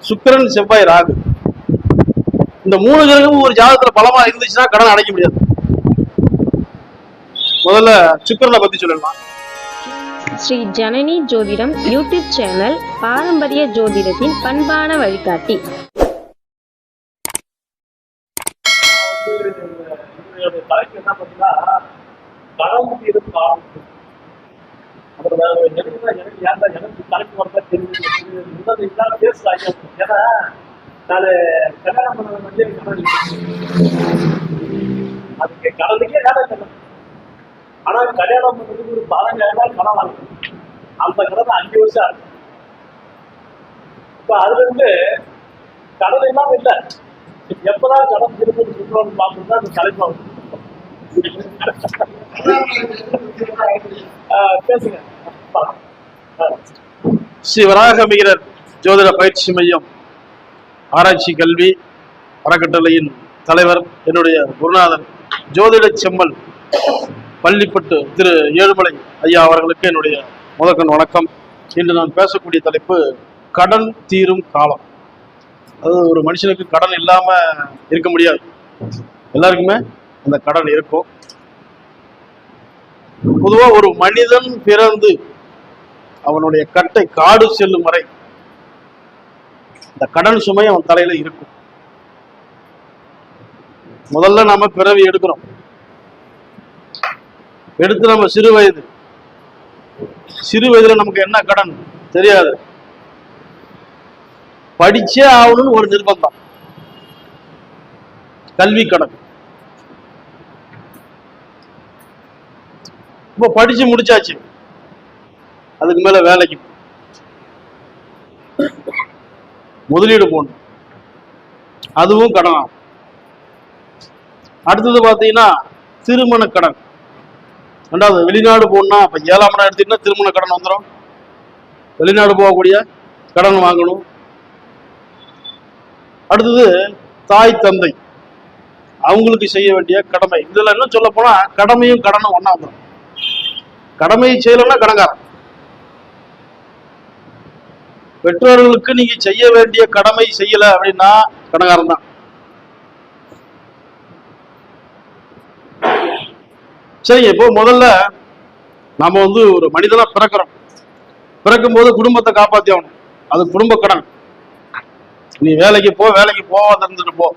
சுக்கிரன் செவ்வாய் ராகு இந்த 3 கிரகமும் ஒரு ஜாதகத்துல பலமா இருந்துச்சுன்னா கடன் அடைக்க முடியாது. முதல்ல சுக்கிரனை பத்தி சொல்லலாம். ஸ்ரீ ஜனனி ஜோதிடம் யூடியூப் சேனல் பாரம்பரிய ஜோதிடத்தின் பண்பான வழிகாட்டி. தலைப்பு என்ன பார்த்தீங்கன்னா, கடன் தீரும் காலம். எனக்கு தலைப்பு வரதா தெரியும், பேசுறாங்க. ஏன்னா நான் கல்யாணம் பண்ணது வந்து அதுக்கு கடனுக்கே வேலை கடன். ஆனா கல்யாணம் பண்றதுக்கு ஒரு 15,000 கடன் வாங்கணும். அந்த கடன் 5 வருஷம் ஆகும். இப்ப அதுல இருந்து கடன் எல்லாம் இல்லை, எப்பதான் கடன் திரும்ப சொல்றோம்னு பார்க்கணும்னா அந்த தலைப்பு பேசுங்க. ஸ்ரீ வராகமிகிரர் ஜோதிட பயிற்சி மையம் ஆராய்ச்சி கல்வி அறக்கட்டளையின் தலைவர், என்னுடைய குருநாதன் ஜோதிட செம்மல் பள்ளிப்பட்டு திரு ஏழுமலை ஐயா அவர்களுக்கு என்னுடைய முதற்கண் வணக்கம். இன்று நான் பேசக்கூடிய தலைப்பு கடன் தீரும் காலம். அது ஒரு மனுஷனுக்கு கடன் இல்லாம இருக்க முடியாது. எல்லாருக்குமே அந்த கடன் இருக்கும். பொதுவா ஒரு மனிதன் பிறந்து அவனுடைய கட்டை காடு செல்லும் வரை இந்த கடன் சுமை அவன் தலையில இருக்கும். முதல்ல நாம பிறவி எடுக்கிறோம். எடுத்து நம்ம சிறு வயதுல நமக்கு என்ன கடன் தெரியாது. படிச்சே ஆகணும்னு ஒரு நிர்பந்தம், கல்வி கடன். இப்போ படிச்சு முடிச்சாச்சு, அதுக்கு மேல வேலைக்கு முதலீடு போடணும், அதுவும் கடன் ஆகும். அடுத்தது பார்த்தீங்கன்னா திருமண கடன். ரெண்டாவது வெளிநாடு போகணும்னா, இப்போ 7ஆம் இடம் எடுத்தீங்கன்னா திருமண கடன் வந்துடும். வெளிநாடு போகக்கூடிய கடன் வாங்கணும். அடுத்தது தாய் தந்தை அவங்களுக்கு செய்ய வேண்டிய கடமை. இதுல என்ன சொல்ல போனா கடமையும் கடனும் ஒண்ணா வந்துடும். கடமையை செய்யலன்னா கடன்காரன். பெற்றோர்களுக்கு நீங்க செய்ய வேண்டிய கடமை செய்யல அப்படின்னா கடன்காரன் தான். சரி, இப்போ முதல்ல நாம ஒரு மனிதனா பிறக்கிறோம். பிறக்கும் போது குடும்பத்தை காப்பாத்தி ஆகணும். அது குடும்ப கடன். நீ வேலைக்கு போவாத இருந்துட்டு போ,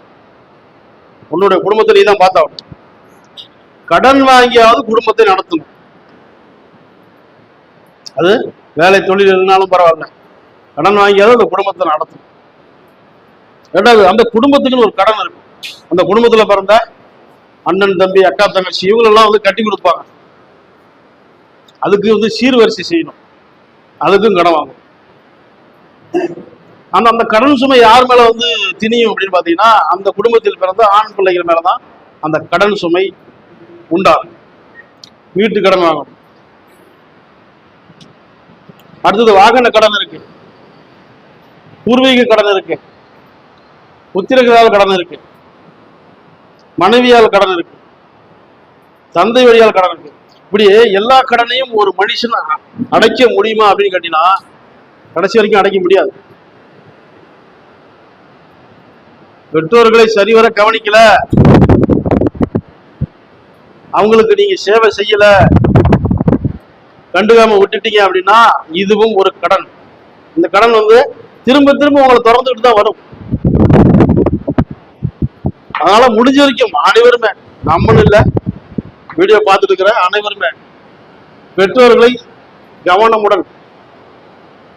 உன்னுடைய குடும்பத்தை நீ தான் பார்த்தாகணும். கடன் வாங்கியாவது குடும்பத்தை நடத்தணும். அது வேலை தொழில் இல்லைனாலும் பரவாயில்ல, கடன் வாங்கியாவது அந்த குடும்பத்தை நடத்தணும். ரெண்டாவது, அந்த குடும்பத்துக்குன்னு ஒரு கடன் இருக்கும். அந்த குடும்பத்துல பிறந்த அண்ணன் தம்பி அக்கா தங்கச்சி இவங்களெல்லாம் கட்டி கொடுப்பாங்க. அதுக்கு சீர்வரிசை செய்யணும், அதுக்கும் கடன் வாங்கணும். அந்த கடன் சுமை யார் மேல திணியும் அப்படின்னு பாத்தீங்கன்னா, அந்த குடும்பத்தில் பிறந்த ஆண் பிள்ளைகள் மேலதான் அந்த கடன் சுமை உண்டாகும். வீட்டு கடன் வாங்கணும். அடுத்தது வாகன கடன் இருக்கு, பூர்வீக கடன் இருக்கு, புத்திரர்களால் கடன் இருக்கு, மனைவியால் கடன் இருக்கு, தந்தை வழியால் கடன் இருக்கு. இப்படி எல்லா கடனையும் ஒரு மனுஷன் அடைக்க முடியுமா அப்படின்னு கேட்டீங்கன்னா கடைசி வரைக்கும் அடைக்க முடியாது. பெற்றோர்களை சரிவர கவனிக்கல, அவங்களுக்கு நீங்க சேவை செய்யல, கண்டுக்காம விட்டுட்டீங்க அப்படின்னா இதுவும் ஒரு கடன். இந்த கடன் திரும்ப திரும்ப உங்களை திறந்துக்கிட்டு தான் வரும். அதனால முடிஞ்ச வரைக்கும் அனைவருமே, நம்மளும் இல்ல, வீடியோ பார்த்துட்டு இருக்கிற அனைவருமே பெற்றோர்களை கவனமுடன்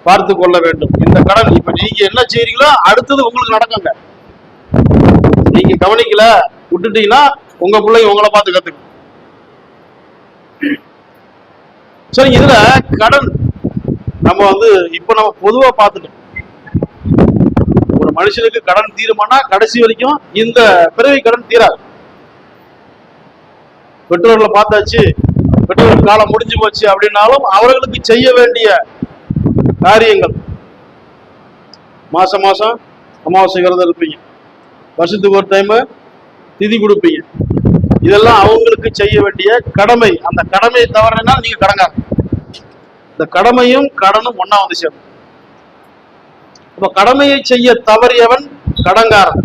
பார்த்து கொள்ள வேண்டும். இந்த கடன் இப்ப நீங்க என்ன செய்றீங்களோ அடுத்தது உங்களுக்கு நடக்குங்க. நீங்க கவனிக்கல விட்டுட்டீங்கன்னா உங்க பிள்ளைங்க உங்களை பார்த்து கத்துக்கும். சரி, இதுல கடன் நம்ம இப்ப நம்ம பொதுவா பார்த்துட்டோம். ஒரு மனுஷனுக்கு கடன் தீருமானா கடைசி வரைக்கும் இந்த பிறவி கடன் தீராது. பெற்றோர்களை பார்த்தாச்சு, பெற்றோர்கள் காலம் முடிஞ்சு போச்சு அப்படின்னாலும் அவர்களுக்கு செய்ய வேண்டிய காரியங்கள், மாசம் மாசம் அமாவாசை விரதம் இருப்பீங்க, வருஷத்துக்கு ஒரு டைம் திதி கொடுப்பீங்க, இதெல்லாம் அவங்களுக்கு செய்ய வேண்டிய கடமை. அந்த கடமையை தவறினா நீங்க கடங்காங்க. இந்த கடமையும் கடனும் ஒண்ணா சேரும். அப்ப கடமையை செய்ய தவறியவன் கடங்காரன்.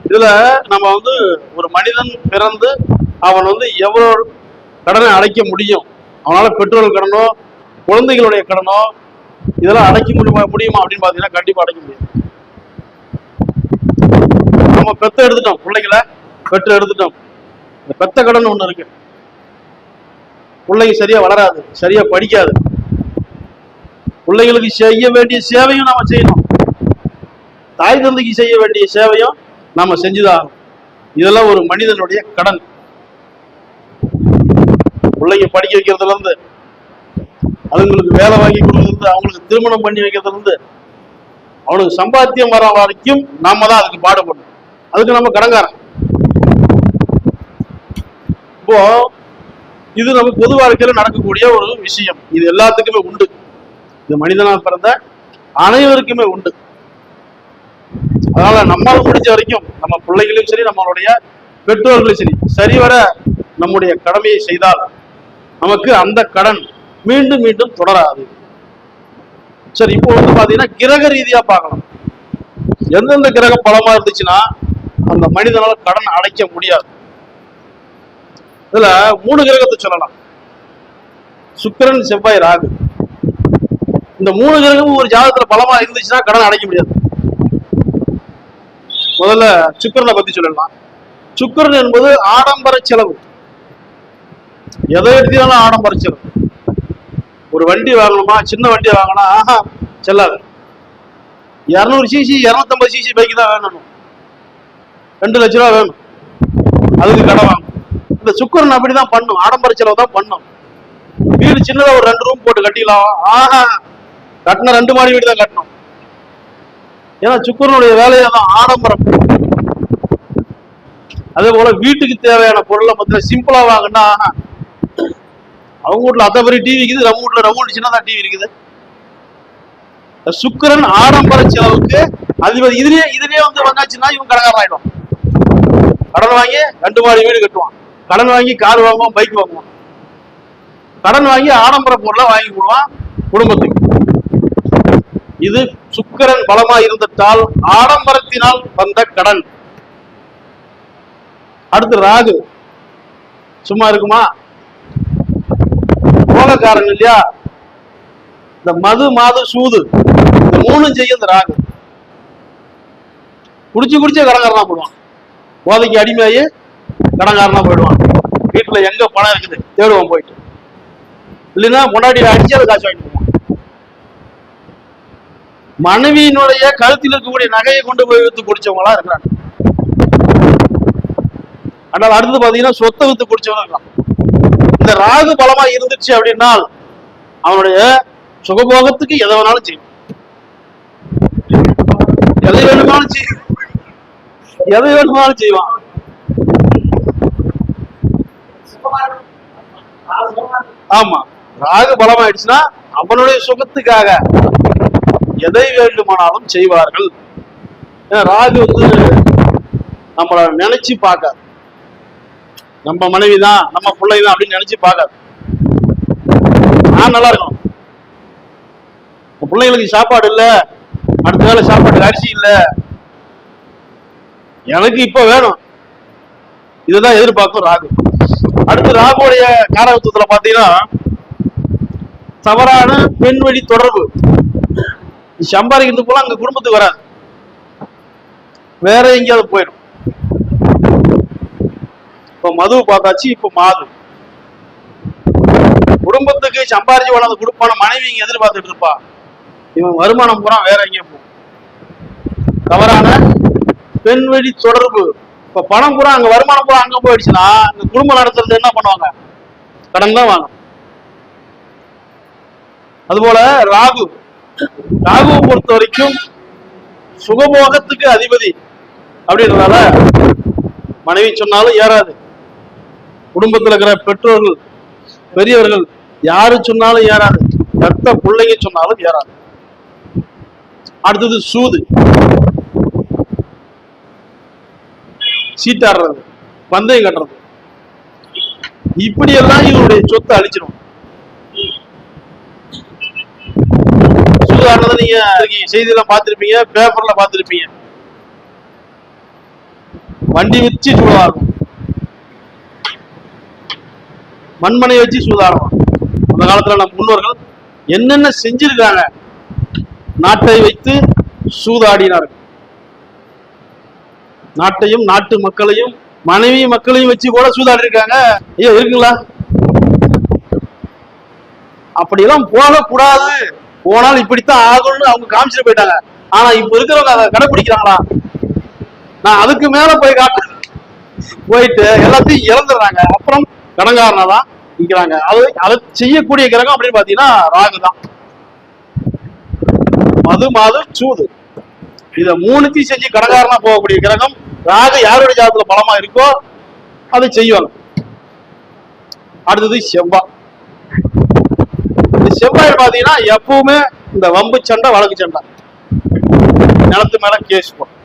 இதுல நம்ம ஒரு மனிதன் பிறந்து அவன் எவ்வளவு கடனை அடைக்க முடியும், அவனால பெற்றோர்கள் கடனோ குழந்தைகளுடைய கடனோ இதெல்லாம் அடைக்க முடியுமா அப்படின்னு பாத்தீங்கன்னா கண்டிப்பா அடைக்க முடியாது. நம்ம பெத்த எடுத்துட்டோம், பிள்ளைங்களை பெற்று எடுத்துட்டோம். இந்த பெத்த கடன் ஒண்ணு இருக்கு. பிள்ளைங்க சரியா வளராது, சரியா படிக்காது. பிள்ளைங்களுக்கு செய்ய வேண்டிய சேவையும் நாம செய்யணும், தாய் தந்தைக்கு செய்ய வேண்டிய சேவையும் நாம செஞ்சுதான். இதெல்லாம் ஒரு மனிதனுடைய கடன். பிள்ளைங்க படிக்க வைக்கிறதுல இருந்து, அதுங்களுக்கு வேலை வாங்கி கொடுக்கறது, அவங்களுக்கு திருமணம் பண்ணி வைக்கிறதுல இருந்து, அவனுக்கு சம்பாத்தியம் வர வரைக்கும் நாம தான் அதுக்கு பாடுபடணும். அதுக்கு நம்ம கடங்காரன். இப்போ இது நம்ம பொது வாழ்க்கையில நடக்கக்கூடிய ஒரு விஷயம். இது எல்லாத்துக்குமே உண்டு. இது மனிதனா பிறந்த அனைவருக்குமே உண்டு. அதனால நம்மால் முடிஞ்ச வரைக்கும் நம்ம பிள்ளைகளையும் சரி, நம்மளுடைய பெற்றோர்களையும் சரி, சரிவர நம்முடைய கடமையை செய்தால் நமக்கு அந்த கடன் மீண்டும் மீண்டும் தொடராது. சரி, இப்போ பாத்தீங்கன்னா கிரக ரீதியா பார்க்கலாம். எந்தெந்த கிரகம் பலமா இருந்துச்சுன்னா அந்த மனிதனால கடன் அடைக்க முடியாது. இதுல 3 கிரகத்தை சொல்லலாம்: சுக்கிரன், செவ்வாய், ராகு. இந்த 3 கிரகமும் ஒரு ஜாதகத்துல பலமா இருந்துச்சுன்னா கடன் அடைக்க முடியாது. முதல்ல சுக்கிரனை பத்தி சொல்லலாம். சுக்கிரன் என்பது ஆடம்பர செலவு. எதை எடுத்தாலும் ஆடம்பர செலவு. ஒரு வண்டி வாங்கணுமா, சின்ன வண்டியை வாங்கினா ஆஹா செல்லாது. 200 சிசி 250 சிசி பைக்கு தான் வேணும், 2 லட்ச ரூபா வேணும், அதுக்கு கடன் வாங்கணும். இந்த சுக்கிரன் அப்படிதான் பண்ணும், ஆடம்பர செலவு தான் பண்ணும். வீடு சின்னதா ஒரு 2 ரூம் போட்டு கட்டிக்கலாம், ஆஹா கட்டின 2 மாடி வீடு தான் கட்டணும். ஏன்னா சுக்கிரனுடைய வேலையை தான் ஆடம்பரம். அதே போல வீட்டுக்கு தேவையான பொருளை மொத்தம் சிம்பிளா வாங்கினா, அவங்க வீட்டுல அத்தை பெரிய டிவி இருக்குது, நம்ம வீட்டுல சின்னதான் டிவி இருக்குது. சுக்கிரன் ஆடம்பர செலவுக்கு அதிபதி. இதுலயே வந்தாச்சுன்னா இவங்க கடன்காரன் ஆயிடும். கடன் வாங்கி 2 மாடி வீடு கட்டுவான், கடன் வாங்கி கார் வாங்குவான், பைக் வாங்குவான், கடன் வாங்கி ஆடம்பர பொருளை வாங்கி கொடுவான் குடும்பத்துக்கு. இது சுக்கிரன் பலமா இருந்துட்டால் ஆடம்பரத்தினால் வந்த கடன். அடுத்து ராகு. சும்மா இருக்குமா? கோலக்காரன் இல்லையா? இந்த மது, மாது, சூது, இந்த 3 செய்ய இந்த ராகு. குடிச்சே கடன்காரனா போடுவான். போதைக்கு அடிமையாகி கடன்காரனா போயிடுவான். வீட்டுல எங்க பணம் இருக்குது தேடுவான் போயிட்டு. இல்லைன்னா முன்னாடி அடிச்சு அதை காசு வாங்கிட்டு போவான். மனைவியினுடைய கழுத்தில் இருக்கக்கூடிய நகையை கொண்டு போய் வித்து குடிச்சவங்களா இருக்கிறாங்க. ஆனால் அடுத்து பாத்தீங்கன்னா சொத்தை வித்து குடிச்சவங்க இருக்கலாம். இந்த ராகு பலமா இருந்துச்சு அப்படின்னா அவனுடைய சுகபோகத்துக்கு எதை வேணாலும் செய்யும், எதை வேணுமாலும் செய்வான். ஆமா, ராகு பலமாயிடுச்சுன்னா அவனுடைய சுகத்துக்காக எதை வேண்டுமானாலும் செய்வார்கள். ராகு நம்மள நினைச்சு பார்க்காது. நம்ம மனைவிதான், நம்ம பிள்ளைதான் அப்படின்னு நினைச்சு பார்க்காது. நான் நல்லா இருக்கணும், பிள்ளைங்களுக்கு சாப்பாடு இல்ல, அடுத்த வேளை சாப்பாடு அரிசி இல்ல, எனக்கு இப்ப வேணும், இதுதான் எதிர்பார்க்கும் ராகு. அடுத்து ராகுடைய காரகத்துவத்துல பாத்தீங்கன்னா தவறான பெண் வழி தொடர்பு. சம்பாதிக்கிறது போல அங்க குடும்பத்துக்கு வராது, வேற எங்கேயாவது போயிடும். இப்ப மது பார்த்தாச்சு, இப்ப மாது. குடும்பத்துக்கு சம்பாரிச்சு வளர்ந்து கொடுப்பான மனைவி இங்க எதிர்பார்த்துட்டு இருப்பா, இவன் வருமானம் பூரா வேற எங்கேயும் போகும். தவறான பெண் வழி தொடர்பு. இப்ப பணம் பூரா அங்க, வருமானம் பூரா அங்க போயிடுச்சுன்னா இந்த குடும்பம் நடத்துறது என்ன பண்ணுவாங்க? கடன் தான் வாங்க. அதுபோல ராகுவை பொறுத்த வரைக்கும் சுகபோகத்துக்கு அதிபதி அப்படின்றதால மனைவி சொன்னாலும் ஏறாது, குடும்பத்தில் இருக்கிற பெற்றோர்கள் பெரியவர்கள் யாரு சொன்னாலும் ஏறாது, பெத்த பிள்ளைங்க சொன்னாலும் ஏறாது. அடுத்தது சூது, சீட்டாடுறது, பந்தயம் கட்டுறது, இப்படியெல்லாம் இவருடைய சொத்தை அழிச்சிடும். சூதாடுறது நீங்க செய்தியெல்லாம் பார்த்திருப்பீங்க, பேப்பர்ல பார்த்திருப்பீங்க. வண்டி வச்சு சூதாடுவோம், மண்மனை வச்சு சூதாடுவோம். அந்த காலத்துல நம்ம முன்னோர்கள் என்னென்ன செஞ்சிருக்காங்க. நாட்டை வைத்து சூதாடினார்கள். நாட்டையும் நாட்டு மக்களையும் மனைவி மக்களையும் வச்சு கூட சூதாடி இருக்காங்க. ஐயோ இருக்குங்களா? அப்படியெல்லாம் போகக்கூடாது, போனால் இப்படித்தான் ஆகணும்னு அவங்க காமிச்சிட்டு போயிட்டாங்க. ஆனா இப்ப இருக்கிறவங்க அதை கடைபிடிக்கிறாங்களா? நான் அதுக்கு மேல போய் போயிட்டு எல்லாத்தையும் இழந்துடுறாங்க. அப்புறம் கடன்காரனா தான் நிற்கிறாங்க. அதை செய்யக்கூடிய கிரகம் அப்படின்னு பாத்தீங்கன்னா ராகு தான். மது மாது சூது இத மூணுத்தையும் செஞ்சு கடன்காரனா போகக்கூடிய கிரகம் ராகு. யாருடைய ஜாதகத்துல பலமா இருக்கோ அதை செய்வாங்க. அடுத்தது செவ்வாய். செவ்வாய் பாத்தீங்கன்னா எப்பவுமே இந்த வம்பு சண்டை, வழக்கு சண்டை, நிலத்து மேல கேஸ் போடும்.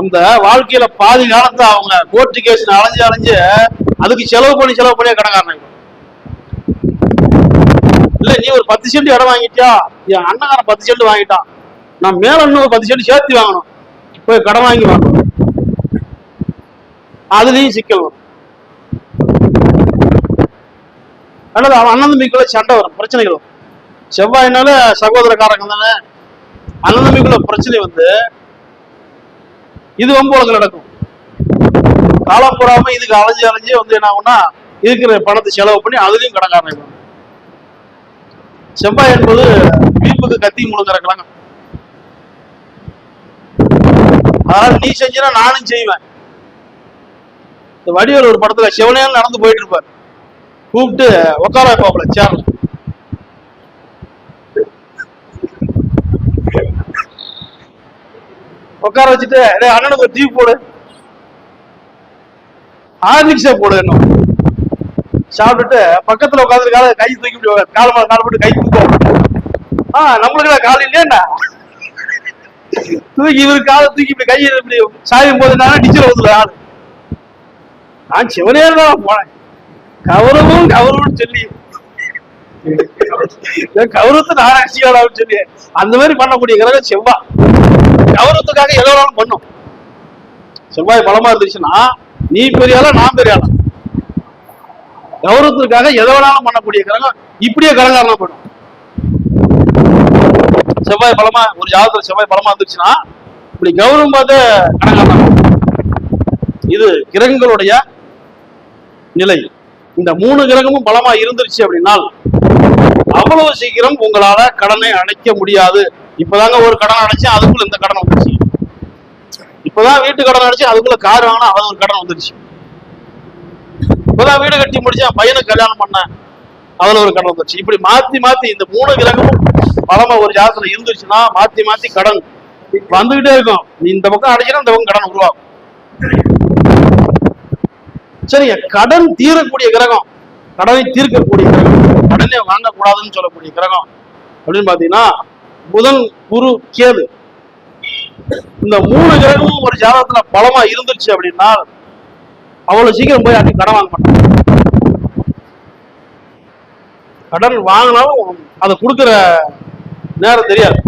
அந்த வாழ்க்கையில பாதி காலத்தை அவங்க கோர்ட்டு கேஸ் அலைஞ்சு அதுக்கு செலவு பண்ணியே கடன்காரன். இல்ல நீ ஒரு 10 சென்ட் இடம் வாங்கிட்டியா, என் அண்ணகாரன் 10 சென்ட் வாங்கிட்டான், நான் மேல இன்னும் ஒரு 10 சென்ட் சேர்த்து வாங்கணும், போய் கடன் வாங்கி வாங்கணும். அதுலயும் சிக்கல் வரும். அல்லது அவன் அண்ணன் தம்பிக்குள்ள சண்டை வரும், பிரச்சனைகள் வரும். செவ்வாயினால சகோதரக்காரங்க தானே, அண்ணன் தம்பிக்குள்ள பிரச்சனை வந்து இது வம்போலங்கள் நடக்கும். காலம் போடாம இதுக்கு அலைஞ்சு வந்து என்ன ஆகும்னா இருக்கிற பணத்தை செலவு பண்ணி அதுலயும் கடன்காரன். செவ்வாய் என்பது வீம்புக்கு கத்தி முழுங்கிறக்கலாங்க. அதனால நீ செஞ்சினா நானும் செய்வேன். இந்த வடிவேல் ஒரு படத்துல செவனையால் நடந்து போயிட்டு இருப்பார், கூப்பிட்டு உட்கார வைப்பாப்புல சேர்ல. உட்கார வச்சுட்டு அண்ணனுக்கு ஒரு டீ போடு, ஹார்லிக்ஸா போடு, என்ன சாப்பிட்டுட்டு பக்கத்துல உட்காந்து கை தூக்கி கால போட்டு கை தூக்குவோம். நம்மளுக்கு கால் இல்லையா தூக்கி இவரு காலை தூக்கி இப்படி கையை இப்படி சாயும் போது டிச்சர் வந்து ஆளு. நான் சிவனேர் தான் போனேன், கௌரவம் சொல்லி கௌரவத்தை நான் ரசிகளான்னு சொல்லி அந்த மாதிரி பண்ணக்கூடிய கிரகம் செவ்வாய். கௌரவத்துக்காக எதோனாலும் பண்ணும். செவ்வாய் பலமா இருந்துச்சுன்னா நீ பெரிய ஆளா நான் பெரிய ஆளா, கௌரவத்திற்காக எதோனாலும் பண்ணக்கூடிய கிரகம் இப்படியே கடன்காரனா பண்ணும். செவ்வாய் பலமா ஒரு ஜாதகத்துல செவ்வாய் பலமா இருந்துச்சுன்னா இப்படி கௌரவம் பார்த்து கடன்காரனா. இது கிரகங்களுடைய நிலை. இந்த 3 கிரகமும் பலமா இருந்துருச்சு அப்படின்னா அவ்வளவு சீக்கிரம் உங்களால கடனை அடைக்க முடியாது. இப்பதாங்க ஒரு கடன் அடைச்சு அதுக்குள்ள இந்த கடன் வந்துருச்சு. இப்பதான் வீட்டு கடன் அடைச்சு அதுக்குள்ள கார் வாங்கினா அது ஒரு கடன் வந்துருச்சு. இப்பதான் வீடு கட்டி முடிச்சேன், பையனுக்கு கல்யாணம் பண்ணேன், அதுல ஒரு கடன் வந்துருச்சு. இப்படி மாத்தி மாத்தி இந்த 3 கிரகமும் பலமா ஒரு ஜாதகத்துல இருந்துச்சுன்னா மாத்தி மாத்தி கடன் வந்துகிட்டே இருக்கும். இந்த பக்கம் அடைச்சினா இந்த பக்கம் கடன் உருவாகும். சரிங்க, கடன் தீரக்கூடிய கிரகம், கடனை தீர்க்கக்கூடிய கிரகம், கடனே வாங்கக்கூடாதுன்னு சொல்லக்கூடிய கிரகம் அப்படின்னு பாத்தீங்கன்னா புதன், குரு, கேது. இந்த 3 கிரகமும் ஒரு ஜாதகத்துல பலமா இருந்துச்சு அப்படின்னா அவ்வளவு சீக்கிரம் போய் அப்படி கடன் வாங்க மாட்டாங்க. கடன் வாங்கினாலும் அதை கொடுக்குற நேரம் தெரியாது.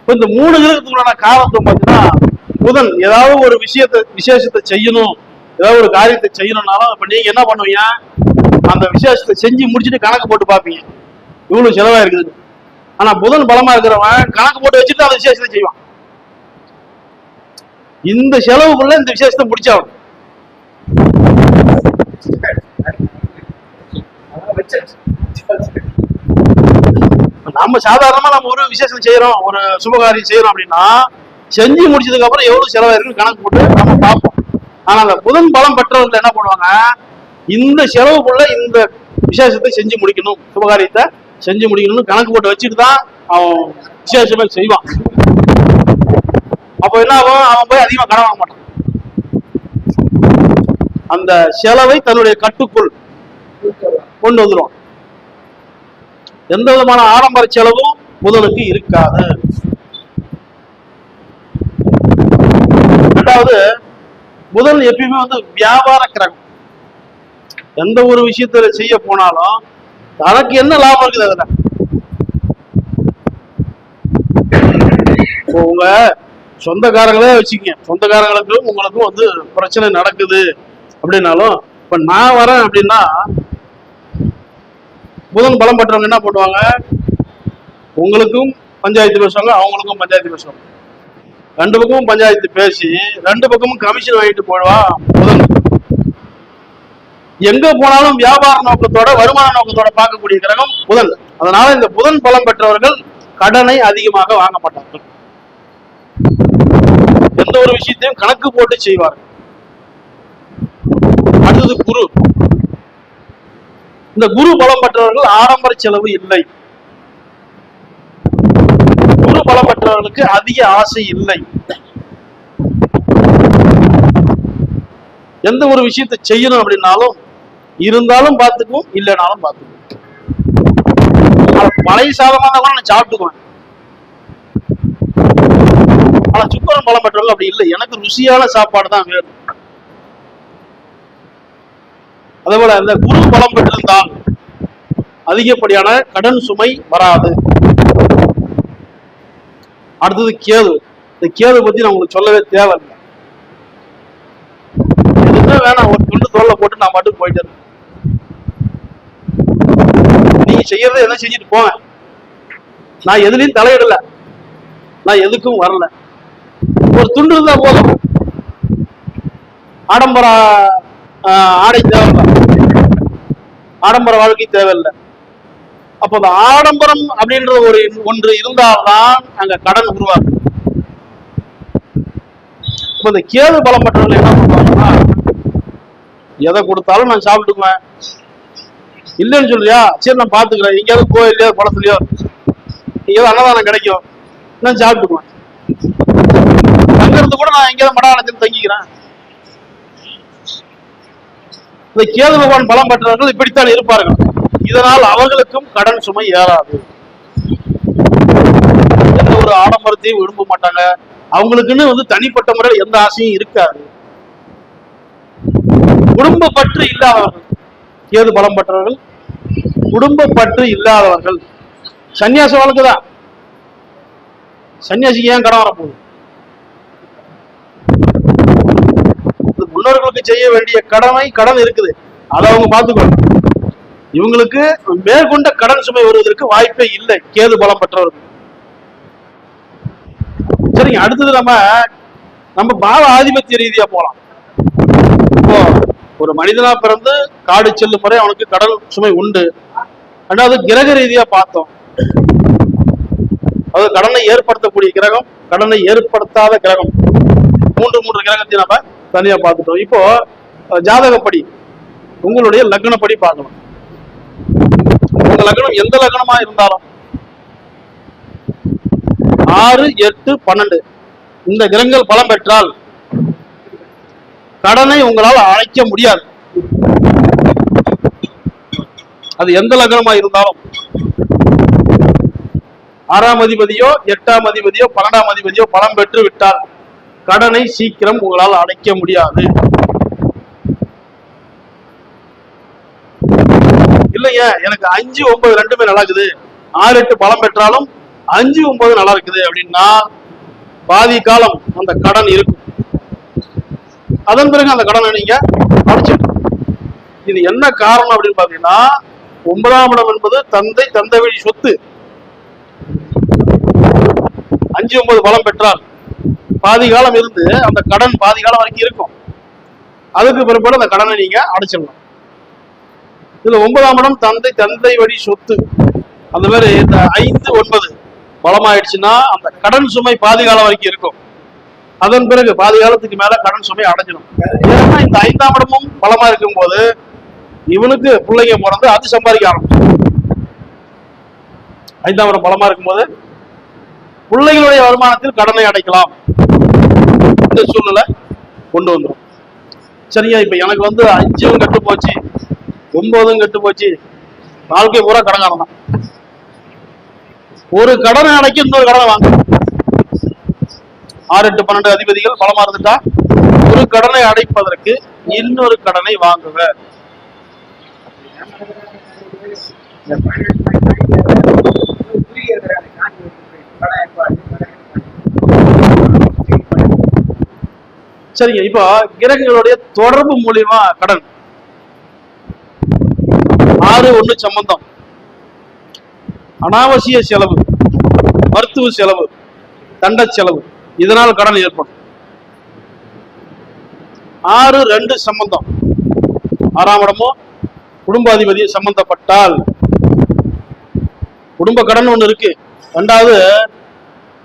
இந்த 3 கிரகத்துக்குள்ளான காலத்தை பார்த்தீங்கன்னா புதன் ஏதாவது ஒரு விசேஷத்தை செய்யணும், ஏதாவது ஒரு காரியத்தை செய்யணும்னாலும் இப்ப நீங்க என்ன பண்ணுவீங்க, அந்த விசேஷத்தை செஞ்சு முடிச்சுட்டு கணக்கு போட்டு பார்ப்பீங்க இவ்வளவு செலவா இருக்குது. ஆனா புதன் பலமா இருக்கிறவன் கணக்கு போட்டு வச்சுட்டு அந்த விசேஷத்தை செய்வான். இந்த செலவுக்குள்ள இந்த விசேஷத்தை முடிச்சாகும். நம்ம சாதாரணமா நம்ம ஒரு விசேஷம் செய்யறோம், ஒரு சுபகாரியம் செய்யறோம் அப்படின்னா செஞ்சு முடிச்சதுக்கு அப்புறம் எவ்வளவு செலவாயிருக்குன்னு கணக்கு போட்டு நம்ம பார்ப்போம். ஆனா அந்த புதன் பலம் பெற்றவர்கள் என்ன பண்ணுவாங்க, இந்த செலவுக்குள்ள இந்த விசேஷத்தை செஞ்சு முடிக்கணும், சுபகாரியத்தை செஞ்சு முடிக்கணும்னு கணக்கு போட்டு வச்சுட்டு தான் அவன் விசேஷமே செய்வான். அப்போ என்ன ஆகும், அவன் போய் அதிகமா கடன் வாங்க மாட்டான். அந்த செலவை தன்னுடைய கட்டுக்குள் கொண்டு வந்துடுவான். எந்த விதமான ஆடம்பர செலவும் புதனுக்கு இருக்காது. ரெண்டாவது, புதன் எப்பயுமே வியாபார கிரகம். எந்த ஒரு விஷயத்துல செய்ய போனாலும் தனக்கு என்ன லாபம் இருக்குது அதுல? உங்க சொந்தக்காரங்களே வச்சுக்கங்க, சொந்தக்காரங்களுக்கும் உங்களுக்கும் வந்து பிரச்சனை நடக்குது அப்படின்னாலும், இப்ப நான் வரேன் அப்படின்னா புதன் பலம் பெற்றவங்க என்ன பண்ணுவாங்க, உங்களுக்கும் பஞ்சாயத்து பேசுவாங்க, அவங்களுக்கும் பஞ்சாயத்து பேசுவாங்க. ரெண்டு பக்கமும் பஞ்சாயத்து பேசி ரெண்டு பக்கமும் கமிஷன் வாங்கிட்டு போடுவான் புதன். எங்க போனாலும் வியாபார நோக்கத்தோட வருமான நோக்கத்தோட பார்க்கக்கூடிய கிரகம் புதன். அதனால இந்த புதன் பலம் பெற்றவர்கள் கடனை அதிகமாக வாங்க மாட்டார்கள். எந்த ஒரு விஷயத்தையும் கணக்கு போட்டு செய்வார்கள். அடுத்தது குரு. இந்த குரு பலம் பெற்றவர்கள் ஆடம்பர செலவு இல்லை. குரு பலம் பெற்றவர்களுக்கு அதிக ஆசை இல்லை. எந்த ஒரு விஷயத்தை செய்யணும் அப்படின்னாலும் இருந்தாலும் பார்த்துக்குவோம், இல்லைனாலும் பார்த்துக்குவோம். பழைய சாதமாக கூட நான் சாப்பிட்டுக்குவேன். ஆனா சுக்கரன் பலம் பெற்றவர்கள் அப்படி இல்லை, எனக்கு ருசியான சாப்பாடு தான் வேணும். அதே போல இந்த குரு பலம் பெற்றிருந்தால் அதிகப்படியான கடன் சுமை வராது. அடுத்தது கேது. இந்த கேது பத்தி நான் உங்களுக்கு சொல்லவே தேவையில்லை. எதுவுமே வேணாம், ஒரு துண்டு தோல்ல போட்டு நான் மட்டும் போயிட்டு இருக்கேன். நீங்க செய்யறத எதை செஞ்சுட்டு போங்க, நான் எதுலையும் தலையிடல, நான் எதுக்கும் வரல. ஒரு துண்டு இருந்தா போதும். ஆடம்பர ஆடை தேவையில்லை, ஆடம்பர வாழ்க்கை தேவையில்லை. அப்ப அந்த ஆடம்பரம் அப்படின்ற ஒரு ஒன்று இருந்தால்தான் அங்க கடன் உருவாகும். இப்ப இந்த கேது பலம் பெற்றவர்கள் என்ன பண்ணுவாங்கன்னா, எதை கொடுத்தாலும் நான் சாப்பிட்டுக்குவேன், இல்லைன்னு சொல்றியா சரி நான் பாத்துக்கிறேன், எங்கேயாவது கோயிலையோ படத்துலயோ எங்கேயாவது அன்னதானம் கிடைக்கும், நான் சாப்பிட்டுக்குவேன். தங்கிறது கூட நான் எங்கேயாவது மடாலயத்தில் தங்கிக்கிறேன். இந்த கேது பகவான் பலம் பெற்றவர்கள் இப்படித்தான் இருப்பார்கள். இதனால் அவர்களுக்கும் கடன் சுமை ஏறாது. எந்த ஒரு ஆடம்பரத்தையும் விரும்ப மாட்டாங்க. அவங்களுக்குன்னு வந்து தனிப்பட்ட முறையில் எந்த ஆசையும் இருக்காது. குடும்ப பற்று இல்லாதவர்கள் கேது பலம் பெற்றவர்கள், குடும்ப பற்று இல்லாதவர்கள். சன்னியாச வாழ்க்கைதான். சன்னியாசிக்கு ஏன் கடன் வரப்போகுது? முன்னோர்களுக்கு செய்ய வேண்டிய கடன் இருக்குது, அதை அவங்க பார்த்துக்கணும். இவங்களுக்கு மேற்கொண்ட கடன் சுமை வருவதற்கு வாய்ப்பே இல்லை கேது பலம் பெற்றவர்கள். சரிங்க, அடுத்தது நம்ம பாவ ஆதிபத்திய ரீதியா போலாம். இப்போ ஒரு மனிதனா பிறந்து காடு செல்லும் முறை அவனுக்கு கடன் சுமை உண்டு. ரெண்டாவது கிரக ரீதியா பார்த்தோம், அது கடனை ஏற்படுத்தக்கூடிய கிரகம், கடனை ஏற்படுத்தாத கிரகம், மூன்று கிரகத்தை நம்ம தனியா பார்த்துட்டோம். இப்போ ஜாதகப்படி உங்களுடைய லக்னப்படி பார்க்கணும். உங்க லக்னம் எந்த லக்னமா இருந்தாலும் 6, 8, 12 இந்த கிரகங்கள் பலம் பெற்றால் கடனை உங்களால் அழைக்க முடியாது. அது எந்த லக்னமா இருந்தாலும் 6ஆம் அதிபதியோ 8ஆம் அதிபதியோ 12ஆம் அதிபதியோ பலம் பெற்று விட்டால் கடனை சீக்கிரம் உங்களால் அடைக்க முடியாது. இல்லைங்க எனக்கு 5, 9 ரெண்டுமே நல்லா இருக்குது, 6, 8 பலம் பெற்றாலும் 5, 9 நல்லா இருக்குது அப்படின்னா பாதி காலம் அந்த கடன் இருக்கும். அதன் பிறகு அந்த கடனை நீங்க அடைச்சிட்டு. இது என்ன காரணம் அப்படின்னு பாத்தீங்கன்னா, 9ஆம் இடம் என்பது தந்தை வழி சொத்து. 5, 9 பலம் பெற்றால் பாதி காலம் இருந்து அந்த கடன் பாதி காலம் வரைக்கும் இருக்கும். அதுக்கு பிற்பாடு அந்த கடனை நீங்க அடைச்சிடலாம். இதுல 9ஆம் இடம் தந்தை வழி சொத்து. அந்த மாதிரி இந்த 5, 9 பலமாயிடுச்சுன்னா அந்த கடன் சுமை பாதி காலம் வரைக்கும் இருக்கும். அதன் பிறகு பாதி காலத்துக்கு மேல கடன் சுமை அடைஞ்சிடும். ஏன்னா இந்த 5ஆம் இடமும் பலமா இருக்கும் போது இவனுக்கு பிள்ளைங்க பிறந்து அது சம்பாதிக்க ஆரம்பிச்சு. 5ஆம் இடம் பலமா இருக்கும்போது பிள்ளைகளுடைய வருமானத்தில் கடனை அடைக்கலாம். இந்த சூழ்நிலை கொண்டு வந்துடும். சரியா, இப்ப எனக்கு வந்து 5ம் கட்டு போச்சு, 9ம் கட்டு போச்சு, வாழ்க்கை பூரா கடன்காரன் தான். ஒரு கடனை அடைக்க இன்னொரு கடனை வாங்க. 6, 8, 12 அதிபதிகள் பலமா இருந்துட்டா ஒரு கடனை அடைப்பதற்கு இன்னொரு கடனை வாங்குவ. சரிங்க. இப்போ கிரகங்களுடைய தொடர்பு மூலியமா கடன் 6-1 சம்பந்தம், அனாவசிய செலவு, மருத்துவ செலவு, தண்ட செலவு, இதனால் கடன் ஏற்படும். 6-2 சம்பந்தம், 6ஆம் இடமோ குடும்பாதிபதியும் சம்பந்தப்பட்டால் குடும்ப கடன் ஒண்ணு இருக்கு. ரெண்டாவது,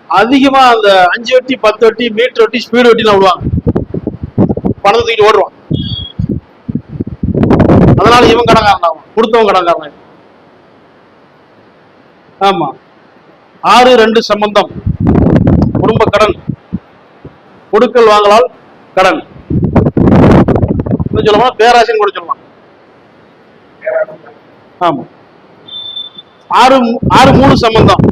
அதிகமா அந்த 5 வட்டி 10 வட்டி மீட்டர் வட்டி ஸ்பீடு வட்டிலாம் விடுவாங்க, பணத்தை தூக்கிட்டு ஓடுவான். அதனால இவன் கடன்காரன் ஆகும், கொடுத்தவன் கடன்காரன். ஆமா, 6-2 சம்பந்தம், குடும்ப கடன், கொடுக்கல் வாங்கலால் கடன், சொல்லலாம் பேராசைன்னு கூட சொல்லலாம். ஆமா, 6-3 சம்பந்தம்,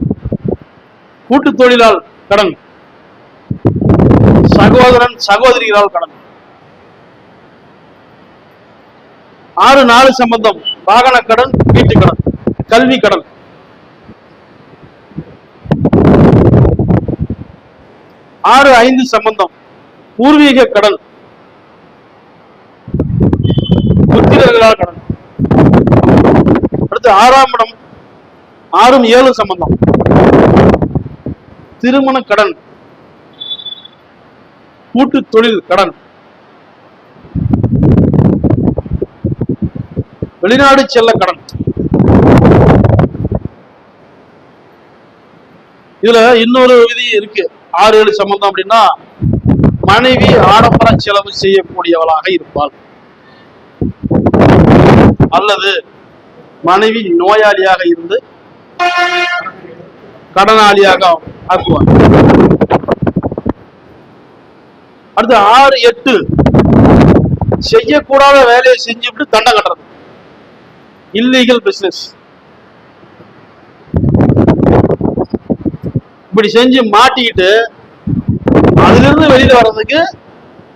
கூட்டு தொழிலால் கடன், சகோதரன் சகோதரிகளால் கடன். 6-4 சம்பந்தம், வாகன கடன், வீட்டு கடன், கல்வி கடன். 6-5 சம்பந்தம், பூர்வீக கடன், புத்திரர்களால் கடன். அடுத்து 6ஆம் இடம், 6-7 சம்பந்தம், திருமண கடன், கூட்டு தொழில் கடன், வெளிநாடு செல்ல கடன். இதுல இன்னொரு விதி இருக்கு. 6-7 சம்பந்தம் அப்படின்னா, மனைவி ஆடம்பர செலவு செய்யக்கூடியவளாக இருப்பாள், அல்லது மனைவி நோயாளியாக இருந்து கடனாளியாக ஆக்குவார். அடுத்து 6-8 செய்யக்கூடாத வேலையை செஞ்சுட்டு தண்டை கட்டுறது, இல்லீகல் பிசினஸ். இப்படி செஞ்சு மாட்டிக்கிட்டு அதுல இருந்து வெளியில வர்றதுக்கு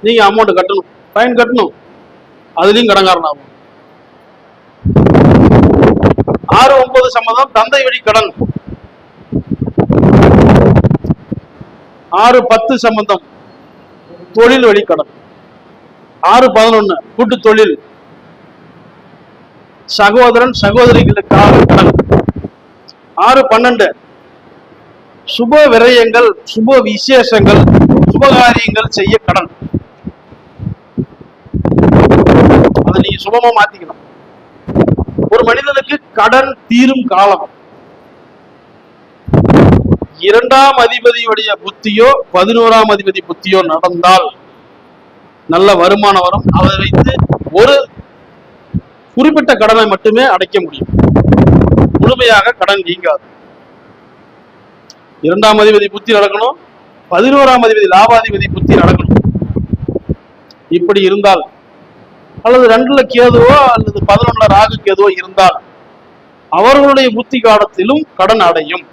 நீங்க அமௌண்ட் கட்டணும், ஃபைன் கட்டணும், அதுலயும் கடன்காரன் ஆகும். 6-9 சம்பந்தம், தந்தை வழி கடன். 6-10 சம்பந்தம், தொழில் வழி கடன். 6-11 கூட்டு தொழில், சகோதரன் சகோதரிகளுக்காக கடன். 6-12 சுப விரயங்கள், சுப விசேஷங்கள், சுபகாரியங்கள் செய்ய கடன். அதை நீங்க சுபமா மாத்திக்கணும். ஒரு மனிதனுக்கு கடன் தீரும் காலம் 2ஆம் அதிபதியுடைய புத்தியோ 11ஆம் அதிபதி புத்தியோ நடந்தால் நல்ல வருமானம் வரும். அதை வைத்து ஒரு குறிப்பிட்ட கடனை மட்டுமே அடைக்க முடியும், முழுமையாக கடன் நீங்காது. 2ஆம் அதிபதி புத்தி நடக்கணும், 11ஆம் அதிபதி லாபாதிபதி புத்தி நடக்கணும். இப்படி இருந்தால், அல்லது 2ல கேதுவோ அல்லது 11ல ராகு கேதுவோ இருந்தால் அவர்களுடைய புத்தி காலத்திலும் கடன் அடையும்.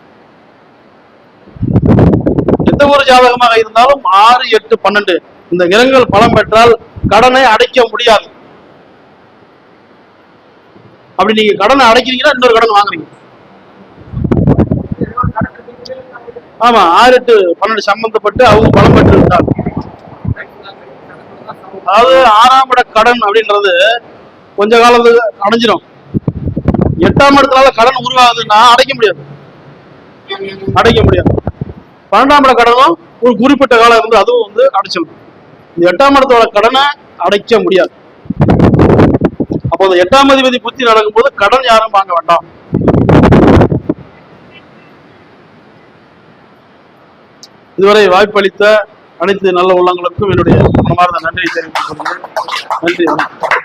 எந்த ஒரு ஜாதகமாக இருந்தாலும் 6, 8, 12 இந்த கிரகங்கள் பலம் பெற்றால் கடனை அடைக்க முடியாது. அப்படி நீங்க கடனை அடைக்கிறீங்கன்னா இன்னொரு கடன் வாங்குறீங்க. ஆமா, 6, 8, 12 சம்பந்தப்பட்டு அவங்க பலம் பெற்று இருந்தால், அதாவது 6ஆம் இட கடன் அப்படின்றது கொஞ்ச காலத்துக்கு அடைஞ்சிடும். 8ஆம் இடத்துல கடன் உருவாகுதுன்னா அடைக்க முடியாது. 12ஆம் இட கடனும் ஒரு குறிப்பிட்ட காலம் இருந்து அதுவும் அடைச்சிடும். இந்த 8ஆம் இடத்தோட கடனை அடைக்க முடியாது. அப்போ அந்த 8ஆம் அதிபதி புத்தி நடக்கும்போது கடன் யாரும் வாங்க வேண்டாம். இதுவரை வாய்ப்பளித்த அனைத்து நல்ல உள்ளங்களுக்கும் என்னுடைய மனமார்ந்த நன்றியை தெரிவித்துக் கொள்கிறேன். நன்றி.